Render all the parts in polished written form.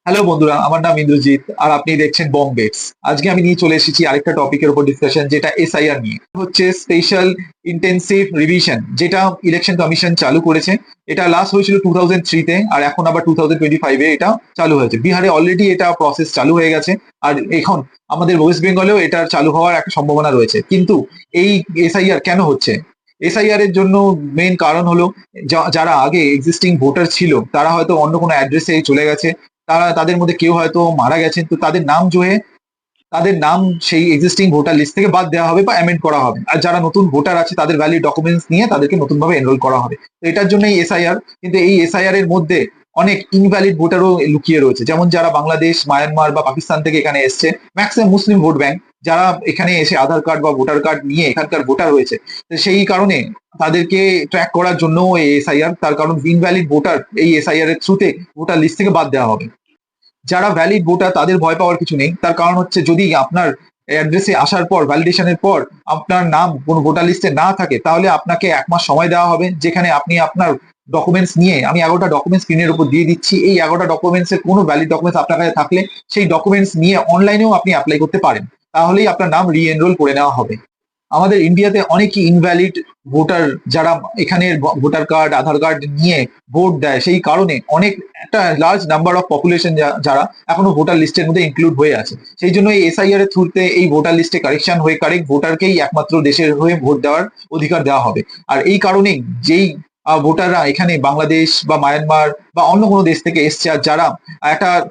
Hello বন্ধুরা, আমার নাম ইন্দ্রজিৎ আর আপনি দেখছেন বং বেটস। আজকে আমি নিয়ে চলে এসেছি আরেকটা টপিকের উপর ডিসকাশন, যেটা এসআইআর নিয়ে হচ্ছে। স্পেশাল ইন্টেন্সিভ রিভিশন যেটা ইলেকশন কমিশন চালু করেছে। এটা লাস্ট হয়েছিল 2003-তে, আর এখন আবার 2025-এ এটা চালু হয়েছে। বিহারে অলরেডি এটা প্রসেস চালু হয়ে গেছে, আর এখন আমাদের ওয়েস্ট বেঙ্গলেও এটা চালু হওয়ার একটা সম্ভাবনা রয়েছে। কিন্তু এই এসআইআর কেন হচ্ছে? এসআইআর এর জন্য মেইন কারণ হলো যারা আগে এক্সিস্টিং ভোটার ছিল তারা হয়তো অন্য কোনো অ্যাড্রেসে চলে গেছে। তাদের মধ্যে কেউ হয়তো মারা গেছেন, তো তাদের নাম সেই এক্সিস্টিং ভোটার লিস্ট থেকে বাদ দেওয়া হবে বা অ্যামেন্ড করা হবে। আর যারা নতুন ভোটার আছে তাদের ভ্যালিড ডকুমেন্টস নিয়ে তাদেরকে নতুন ভাবে এনরোল করা হবে। তো এটার জন্য এই এসআইআর। কিন্তু এই এসআইআর এর মধ্যে অনেক ইনভ্যালিড ভোটারও লুকিয়ে রয়েছে, যেমন যারা বাংলাদেশ, মায়ানমার বা পাকিস্তান থেকে এখানে এসছে, ম্যাক্সিমাম মুসলিম ভোট ব্যাংক, যারা এখানে এসে আধার কার্ড বা ভোটার কার্ড নিয়ে এখানকার ভোটার হয়েছে। তো সেই কারণে তাদেরকে ট্র্যাক করার জন্য এই এসআইআর। তার কারণ ইনভ্যালিড ভোটার এই এসআইআর এর থ্রুতে ভোটার লিস্ট থেকে বাদ দেওয়া হবে। যারা ভ্যালিড ভোটার তাদের ভয় পাওয়ার কিছু নেই। তার কারণ হচ্ছে, যদি আপনার অ্যাড্রেসে আসার পর, ভ্যালিডেশনের পর আপনার নাম কোনো ভোটার লিস্টে না থাকে, তাহলে আপনাকে 1 মাস সময় দেওয়া হবে, যেখানে আপনি আপনার ডকুমেন্টস নিয়ে, আমি 11টা ডকুমেন্টস স্ক্রিনের উপর দিয়ে দিচ্ছি, এই 11টা ডকুমেন্টস এর কোনো ভ্যালিড ডকুমেন্টস আপনার কাছে থাকলে সেই ডকুমেন্টস নিয়ে অনলাইনেও আপনি অ্যাপ্লাই করতে পারেন। তাহলেই আপনার নাম রি এনরোল করে নেওয়া হবে। আমাদের ইন্ডিয়াতে অনেকই ইনভ্যালিড ভোটার, যারা এখানের ভোটার কার্ড, আধার কার্ড নিয়ে ভোট দেয়, সেই কারণে অনেক একটা লার্জ নাম্বার অফ পপুলেশন যারা এখনো ভোটার লিস্টের মধ্যে ইনক্লুড হয়ে আছে। সেই জন্য এই এসআইআর এর থ্রুতে এই ভোটার লিস্টে কারেকশন হয়ে কারেক্ট ভোটারকেই একমাত্র দেশের হয়ে ভোট দেওয়ার অধিকার দেওয়া হবে। আর এই কারণেই যেই ভোটাররা এখানে বাংলাদেশ বা মায়ানমার বা অন্য কোনো দেশ থেকে এসছে, আর যারা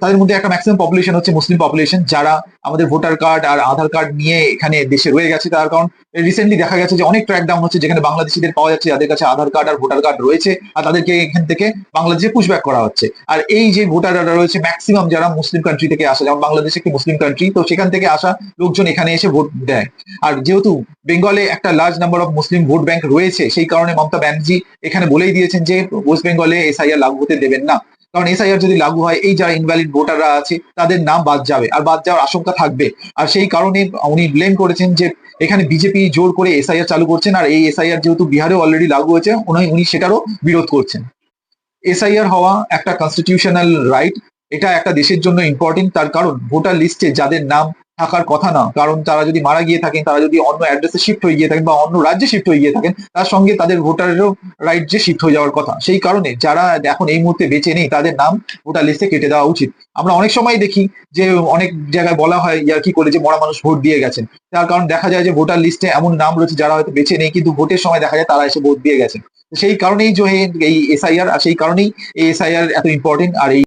তাদের মধ্যে একটা ম্যাক্সিমাম পপুলেশন হচ্ছে মুসলিম পপুলেশন, যারা আমাদের ভোটার কার্ড আর আধার কার্ড নিয়ে এখানে দেশে রয়ে গেছে। তার কারণ রিসেন্টলি দেখা গেছে যে অনেক ট্র্যাক ডাউন হচ্ছে, যেখানে বাংলাদেশিদের পাওয়া যাচ্ছে যাদের কাছে আধার কার্ড আর ভোটার কার্ড রয়েছে, আর তাদেরকে এখান থেকে বাংলাদেশে পুশব্যাক করা হচ্ছে। আর এই যে ভোটাররা রয়েছে ম্যাক্সিমাম যারা মুসলিম কান্ট্রি থেকে আসে, যেমন বাংলাদেশ একটি মুসলিম কান্ট্রি, তো সেখান থেকে আসা লোকজন এখানে এসে ভোট দেয়। আর যেহেতু বেঙ্গলে একটা large number of Muslim vote bank রয়েছে, সেই কারণে মমতা ব্যানার্জি এখানে বলেই দিয়েছেন যে ওয়েস্ট বেঙ্গলে এসআইআর লাগু হতে দেবেন না। কারণ এসআইআর যদি লাগু হয়, এই যারা ইনভ্যালিড ভোটাররা আছে তাদের নাম বাদ যাবে, আর বাদ যাওয়ার আশঙ্কা থাকবে। আর সেই কারণে উনি ব্লেম করেছেন যে এখানে বিজেপি জোর করে এসআইআর চালু করছেন, আর এই এসআইআর যেহেতু বিহারে অলরেডি লাগু হয়েছে, উনি সেটারও বিরোধ করছেন। এসআইআর হওয়া একটা কনস্টিটিউশনাল রাইট। এটা একটা দেশের জন্য ইম্পর্টেন্ট, তার কারণ ভোটার লিস্টে যাদের নাম থাকার কথা না, কারণ তারা যদি মারা গিয়ে থাকেন, তারা যদি অন্য অ্যাড্রেসে শিফট হয়ে গিয়ে থাকেন বা অন্য রাজ্যে শিফট হয়ে গিয়ে থাকেন, তার সঙ্গে তাদের ভোটারেরও রাইট যে শিফট হয়ে যাওয়ার কথা। সেই কারণে যারা এখন এই মুহূর্তে বেঁচে নেই, তাদের নাম ভোটার লিস্টে কেটে দেওয়া উচিত। আমরা অনেক সময় দেখি যে অনেক জায়গায় বলা হয় ইয়ার্কি করে যে মরা মানুষ ভোট দিয়ে গেছেন। তার কারণ দেখা যায় যে ভোটার লিস্টে এমন নাম রয়েছে যারা হয়তো বেঁচে নেই, কিন্তু ভোটের সময় দেখা যায় তারা এসে ভোট দিয়ে গেছেন। সেই কারণেই যে এই এসআইআর, আর সেই কারণেই এই এসআইআর এত ইম্পর্টেন্ট। আর এই